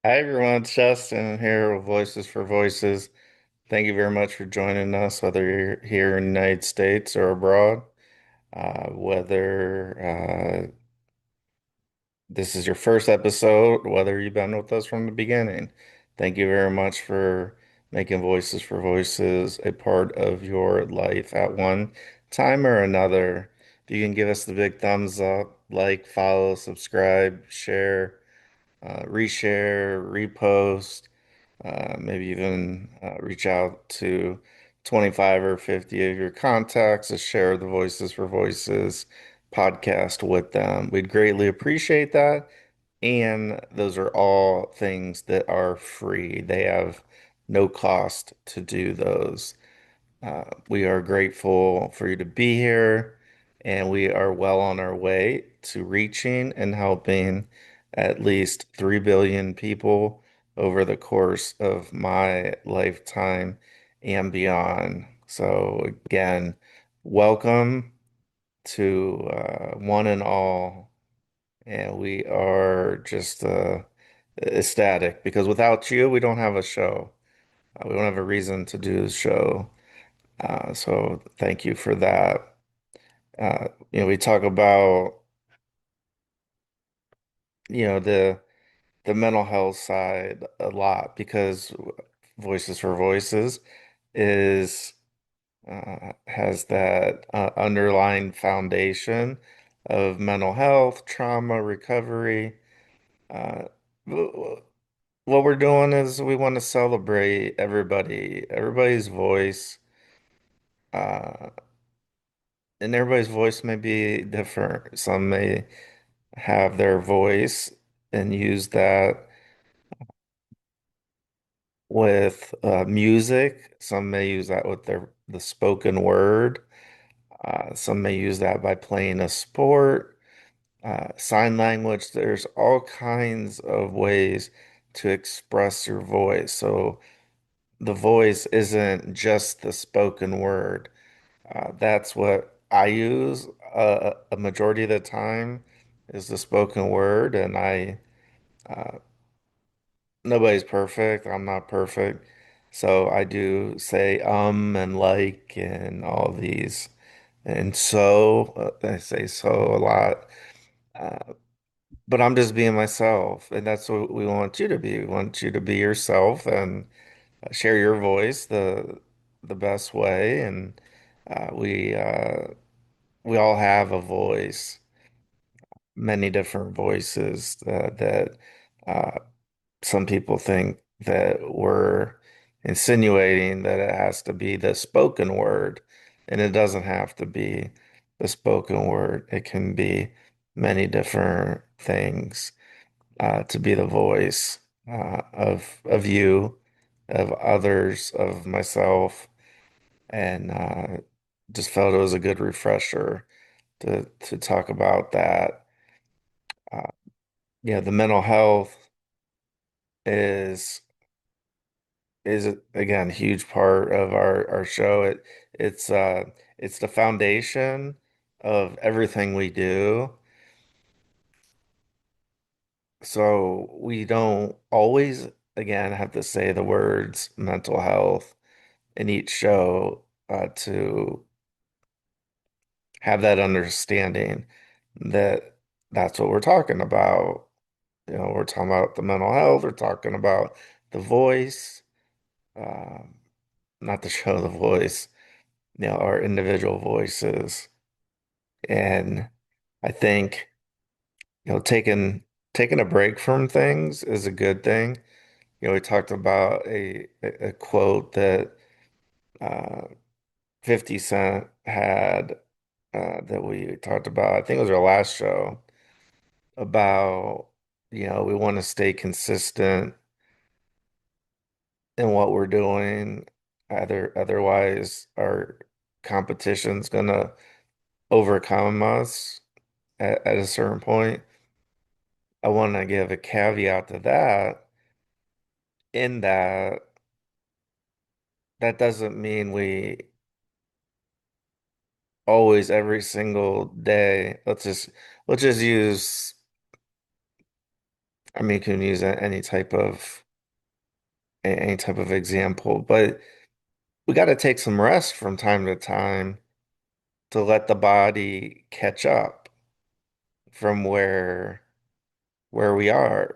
Hi everyone, it's Justin here with Voices for Voices. Thank you very much for joining us, whether you're here in the United States or abroad. Whether this is your first episode, whether you've been with us from the beginning. Thank you very much for making Voices for Voices a part of your life at one time or another. If you can give us the big thumbs up, like, follow, subscribe, share, reshare, repost. Maybe even reach out to 25 or 50 of your contacts to share the Voices for Voices podcast with them. We'd greatly appreciate that. And those are all things that are free. They have no cost to do those. We are grateful for you to be here, and we are well on our way to reaching and helping at least 3 billion people over the course of my lifetime and beyond. So, again, welcome to one and all. And we are just ecstatic because without you, we don't have a show. We don't have a reason to do the show. So thank you for that. We talk about, the mental health side a lot because Voices for Voices is has that underlying foundation of mental health, trauma, recovery. Uh, w- what we're doing is we want to celebrate everybody's voice. Uh, and everybody's voice may be different. Some may have their voice and use that with music. Some may use that with the spoken word. Some may use that by playing a sport, sign language. There's all kinds of ways to express your voice. So the voice isn't just the spoken word. That's what I use a majority of the time is the spoken word, and uh, nobody's perfect. I'm not perfect. So I do say and like and all these. And so I say so a lot. Uh, but I'm just being myself. And that's what we want you to be. We want you to be yourself and share your voice the best way. And we all have a voice, many different voices that uh, some people think that we're insinuating that it has to be the spoken word, and it doesn't have to be the spoken word. It can be many different things to be the voice of you, of others, of myself, and just felt it was a good refresher to talk about that. Uh, the mental health is again a huge part of our show. It's the foundation of everything we do. So we don't always again have to say the words mental health in each show to have that understanding that that's what we're talking about. We're talking about the mental health, we're talking about the voice, um, not the show The Voice, our individual voices. And I think, taking a break from things is a good thing. We talked about a quote that uh, 50 Cent had that we talked about. I think it was our last show about, we want to stay consistent in what we're doing. Otherwise, our competition's gonna overcome us at a certain point. I want to give a caveat to that in that that doesn't mean we always every single day let's just use I mean, you can use any type of example, but we got to take some rest from time to time to let the body catch up from where we are.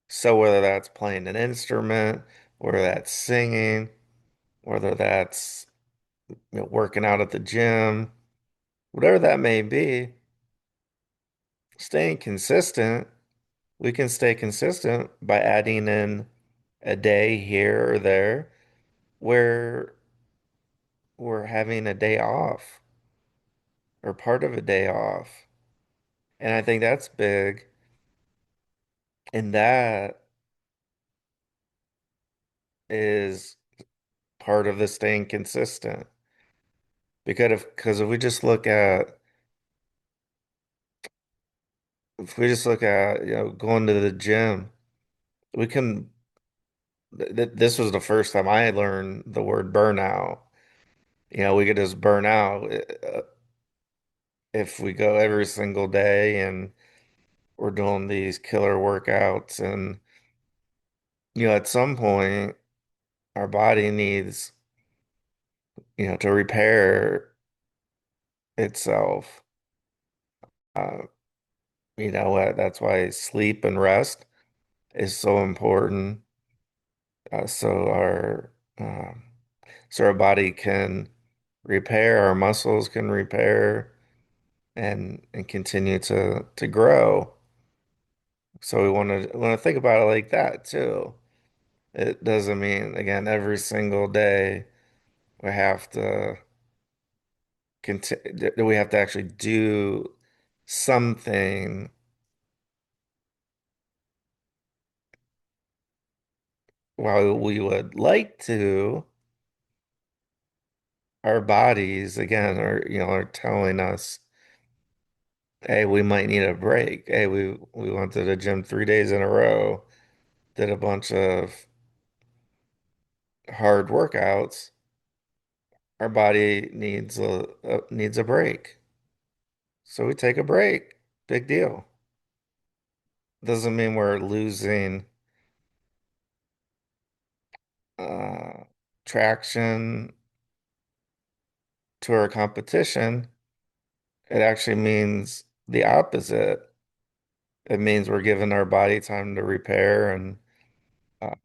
So whether that's playing an instrument, whether that's singing, whether that's working out at the gym, whatever that may be, staying consistent, we can stay consistent by adding in a day here or there where we're having a day off or part of a day off. And I think that's big. And that is part of the staying consistent. Because if we just look at, going to the gym, we can, this was the first time I learned the word burnout. We could just burn out if we go every single day and we're doing these killer workouts. And, at some point, our body needs, to repair itself. Uh, that's why sleep and rest is so important. Uh, so our, um, so our body can repair, our muscles can repair and continue to grow. So we want to think about it like that too. It doesn't mean, again, every single day we have to continue, we have to actually do something while we would like to. Our bodies, again, are telling us, hey, we might need a break. Hey, we went to the gym 3 days in a row, did a bunch of hard workouts. Our body needs a break. So we take a break. Big deal. Doesn't mean we're losing uh, traction to our competition. It actually means the opposite. It means we're giving our body time to repair uh,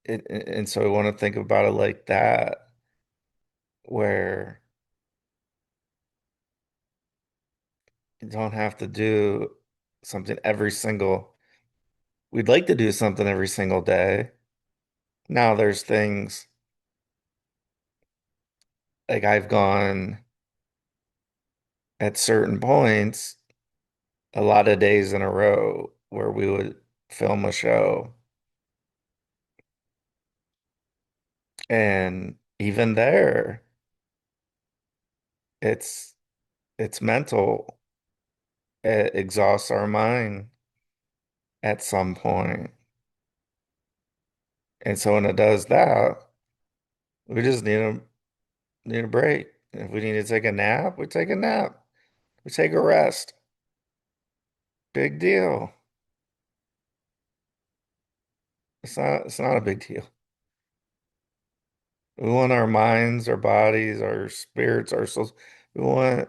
and so we want to think about it like that, where you don't have to do something every single. We'd like to do something every single day. Now there's things like I've gone at certain points a lot of days in a row where we would film a show. And even there, it's it's mental. It exhausts our mind at some point. And so when it does that, we just need a break. If we need to take a nap, we take a nap. We take a rest. Big deal. It's not a big deal. We want our minds, our bodies, our spirits, our souls. We want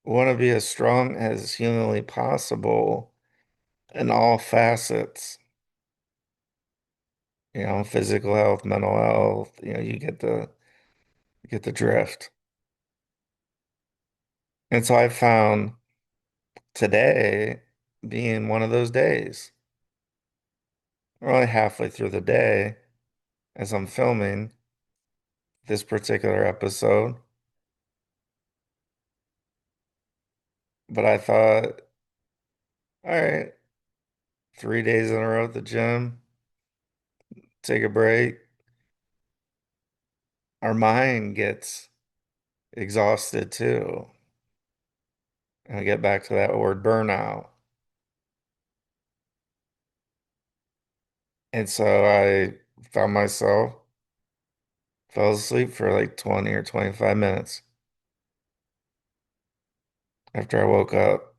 we want to be as strong as humanly possible in all facets, physical health, mental health, you get the drift. And so I found today being one of those days. We're only halfway through the day as I'm filming this particular episode, but I thought, all right, 3 days in a row at the gym, take a break. Our mind gets exhausted too. And I get back to that word burnout. And so I found myself fell asleep for like 20 or 25 minutes. after I woke up.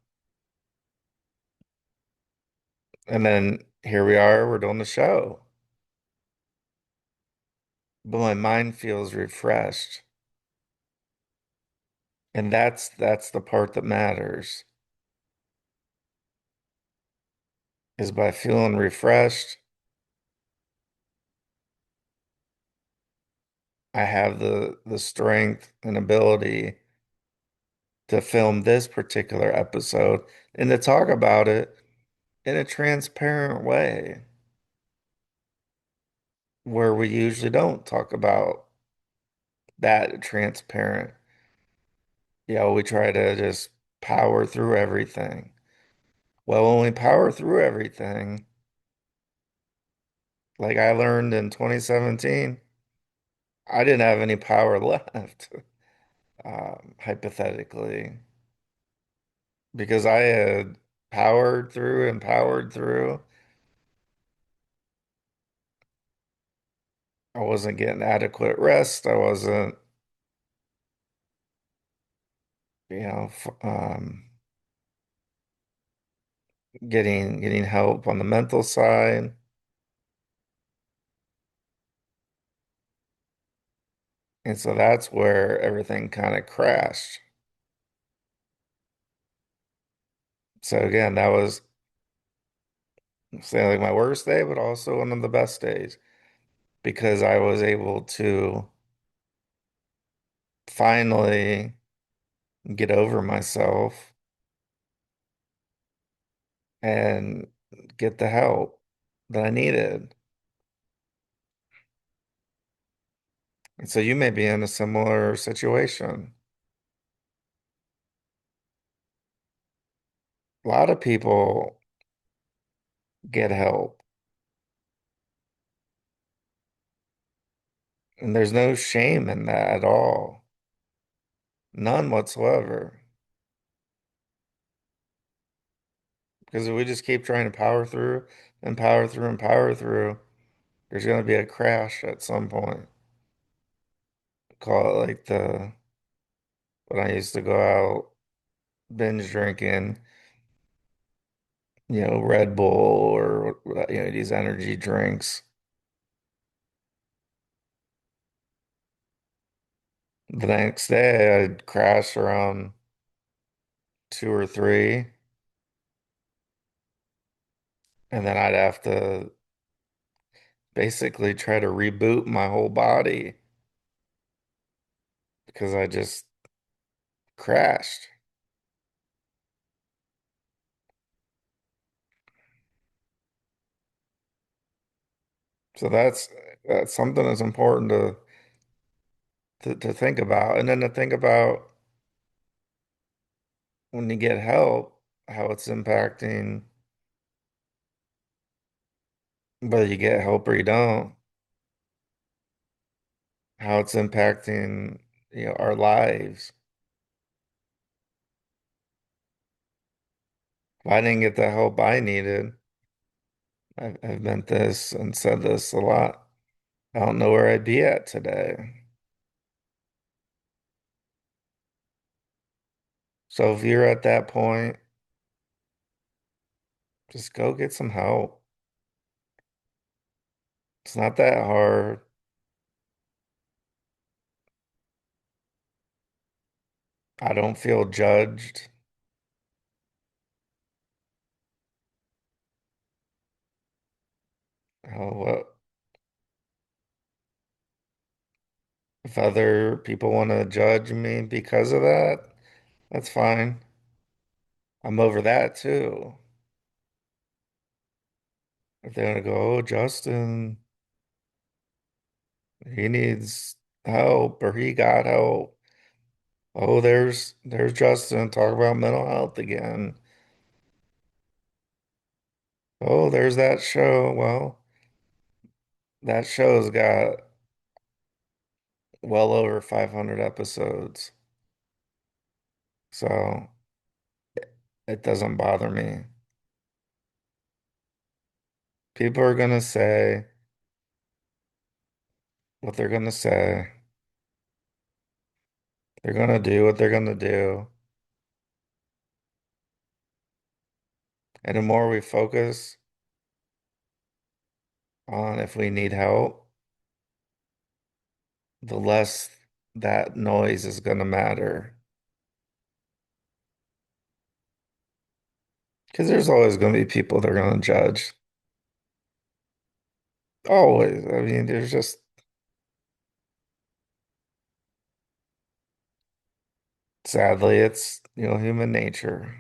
And then here we are, we're doing the show. But my mind feels refreshed. And that's the part that matters is by feeling refreshed, I have the strength and ability to film this particular episode and to talk about it in a transparent way where we usually don't talk about that transparent. We try to just power through everything. Well, when we power through everything, like I learned in 2017, I didn't have any power left, hypothetically, because I had powered through and powered through. I wasn't getting adequate rest. I wasn't, getting help on the mental side. And so that's where everything kind of crashed. So again, that was say like my worst day, but also one of the best days because I was able to finally get over myself and get the help that I needed. And so you may be in a similar situation. A lot of people get help, and there's no shame in that at all. None whatsoever. Because if we just keep trying to power through and power through and power through, there's going to be a crash at some point. Call it like when I used to go out binge drinking, Red Bull or, these energy drinks. The next day, I'd crash around 2 or 3, and then I'd have to basically try to reboot my whole body because I just crashed. So that's something that's important to think about. And then to think about when you get help, how it's impacting whether you get help or you don't, how it's impacting, our lives. If I didn't get the help I needed, I've meant this and said this a lot. I don't know where I'd be at today. So if you're at that point, just go get some help. It's not that hard. I don't feel judged. What if other people want to judge me because of that? That's fine. I'm over that too. If they're gonna go, oh, Justin, he needs help or he got help. Oh, there's Justin talk about mental health again. Oh, there's that show. Well, that show's got well over 500 episodes. So it doesn't bother me. People are gonna say what they're gonna say. They're gonna do what they're gonna do. And the more we focus on if we need help, the less that noise is going to matter. Because there's always going to be people that are going to judge. Always. I mean, there's just, sadly, it's, human nature.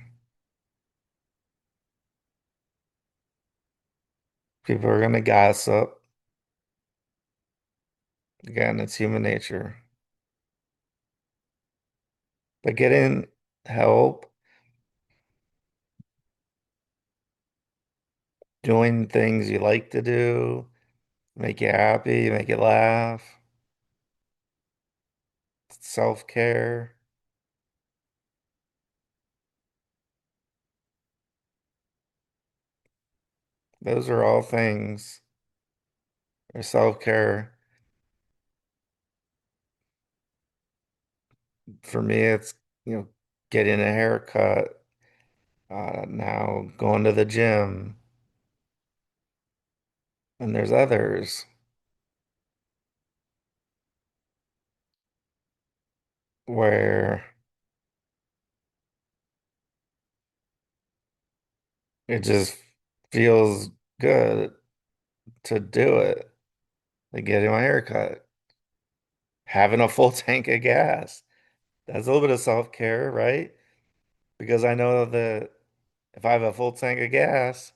People are going to gossip. Again, it's human nature. But getting help, doing things you like to do, make you happy, make you laugh, self-care, those are all things, or self-care. For me, it's, you know, getting a haircut, now going to the gym, and there's others where it just feels good to do it, like getting my haircut, having a full tank of gas. That's a little bit of self-care, right? Because I know that if I have a full tank of gas,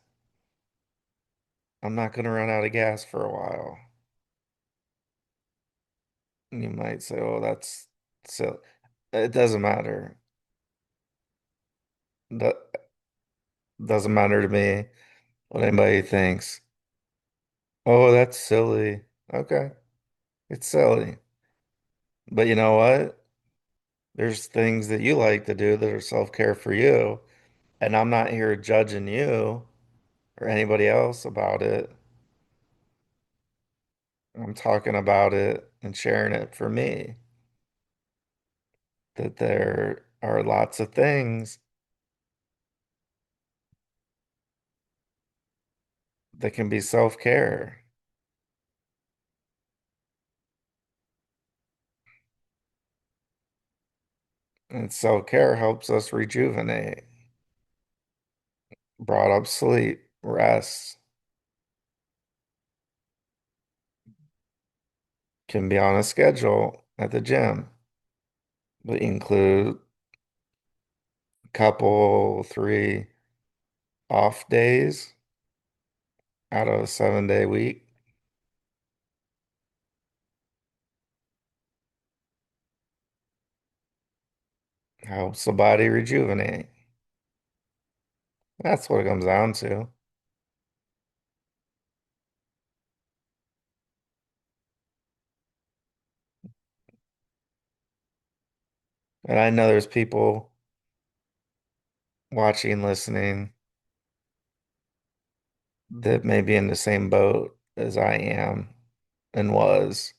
I'm not going to run out of gas for a while. And you might say, oh, that's so, it doesn't matter. That doesn't matter to me what anybody thinks. Oh, that's silly. Okay, it's silly. But you know what? There's things that you like to do that are self-care for you. And I'm not here judging you or anybody else about it. I'm talking about it and sharing it for me. That there are lots of things that can be self-care. And self-care helps us rejuvenate, brought up sleep, rest, can be on a schedule at the gym. We include a couple, three off days out of a 7-day week. Helps the body rejuvenate. That's what it comes down to. And I know there's people watching, listening that may be in the same boat as I am and was.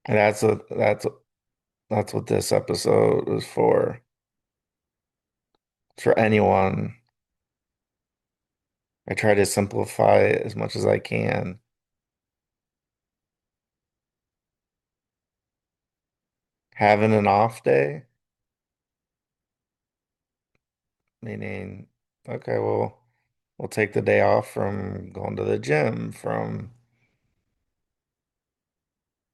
And that's what this episode is for. For anyone. I try to simplify it as much as I can. Having an off day, meaning, okay, well, we'll take the day off from going to the gym, from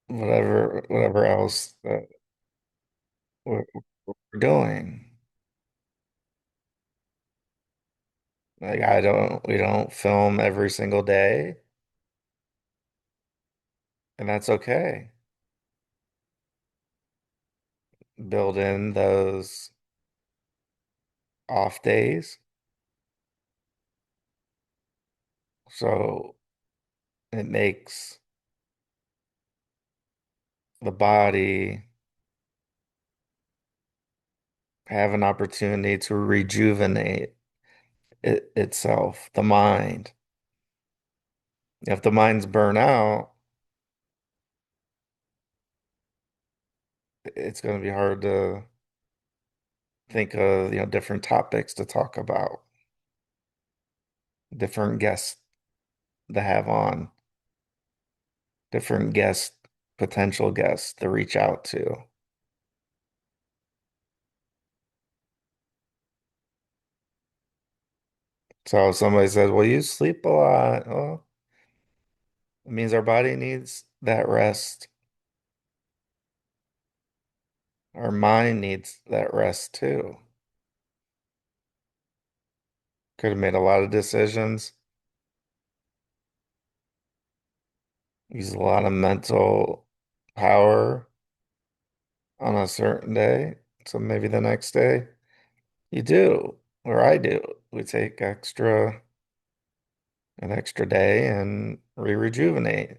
whatever else that we're doing. Like we don't film every single day, and that's okay. Build in those off days so it makes the body have an opportunity to rejuvenate itself, the mind. If the mind's burnt out, it's going to be hard to think of, different topics to talk about, different guests to have on, different guests, potential guests to reach out to. So if somebody says, well, you sleep a lot. Well, it means our body needs that rest. Our mind needs that rest too. Could have made a lot of decisions, used a lot of mental power on a certain day. So maybe the next day you do, or I do. We take an extra day and rejuvenate.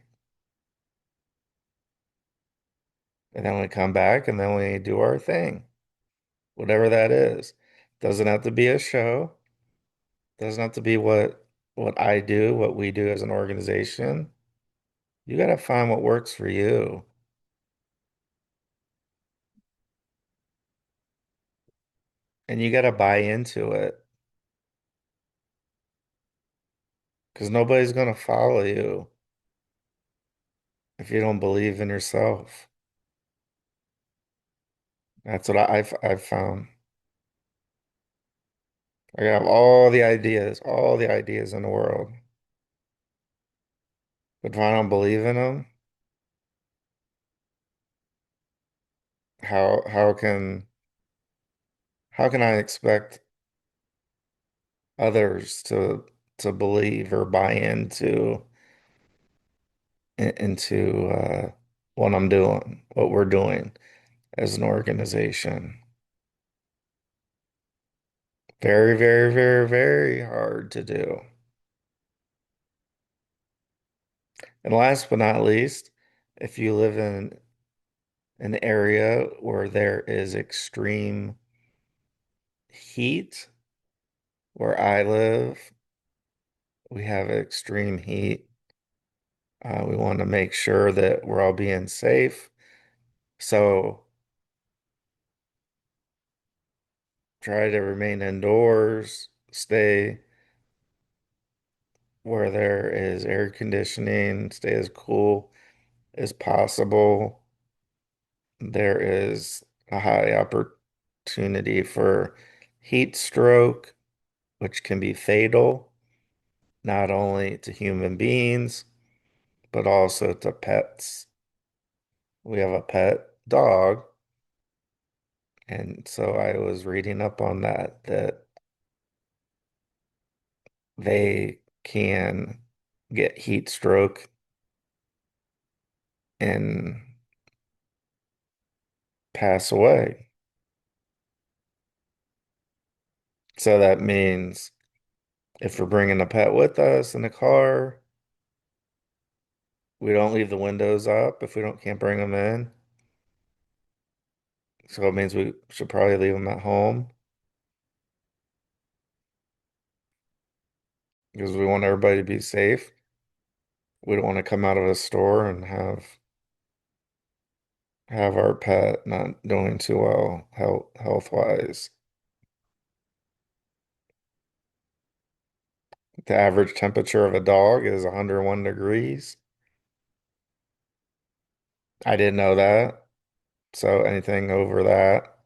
And then we come back and then we do our thing, whatever that is. Doesn't have to be a show. Doesn't have to be what I do, what we do as an organization. You got to find what works for you. And you got to buy into it because nobody's going to follow you if you don't believe in yourself. That's what I've found. I have all the ideas in the world. But if I don't believe in them, how can I expect others to believe or buy into what I'm doing, what we're doing as an organization? Very, very, very, very hard to do. And last but not least, if you live in an area where there is extreme heat, where I live, we have extreme heat. We want to make sure that we're all being safe. So try to remain indoors, stay where there is air conditioning, stay as cool as possible. There is a high opportunity for heat stroke, which can be fatal, not only to human beings, but also to pets. We have a pet dog, and so I was reading up on that they can get heat stroke and pass away. So that means if we're bringing a pet with us in the car, we don't leave the windows up if we don't can't bring them in. So it means we should probably leave them at home because we want everybody to be safe. We don't want to come out of a store and have our pet not doing too well health wise. The average temperature of a dog is 101 degrees. I didn't know that. So anything over that,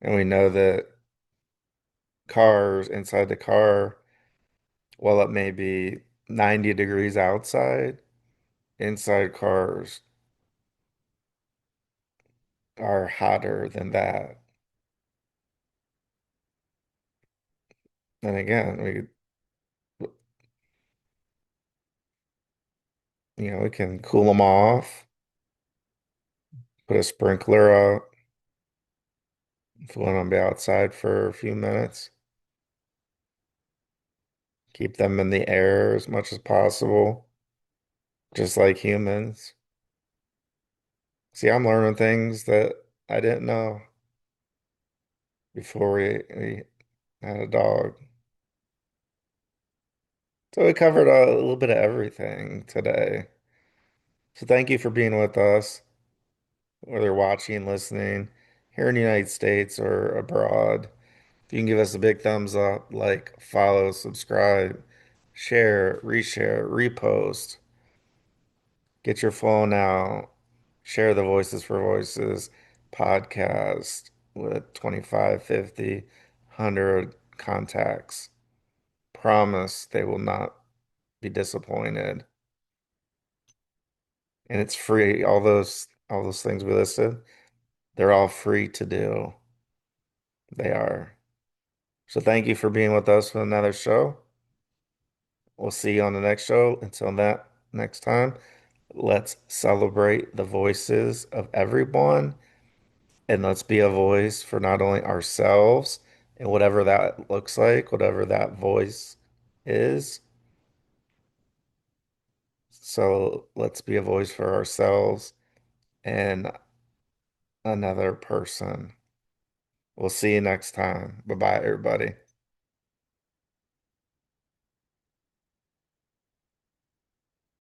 and we know that cars inside the car, while it may be 90 degrees outside, inside cars are hotter than that. And again, we can cool them off, put a sprinkler out if we want to be outside for a few minutes, keep them in the air as much as possible, just like humans. See, I'm learning things that I didn't know before we had a dog. So we covered a little bit of everything today. So thank you for being with us. whether watching, listening, here in the United States or abroad. If you can give us a big thumbs up, like, follow, subscribe, share, reshare, repost, get your phone out, share the Voices for Voices podcast with 25, 50, 100 contacts. Promise they will not be disappointed. And it's free. All those things we listed, they're all free to do. They are. So thank you for being with us for another show. We'll see you on the next show. Until that next time, let's celebrate the voices of everyone and let's be a voice for not only ourselves and whatever that looks like, whatever that voice is. So let's be a voice for ourselves and another person. We'll see you next time. Bye bye, everybody.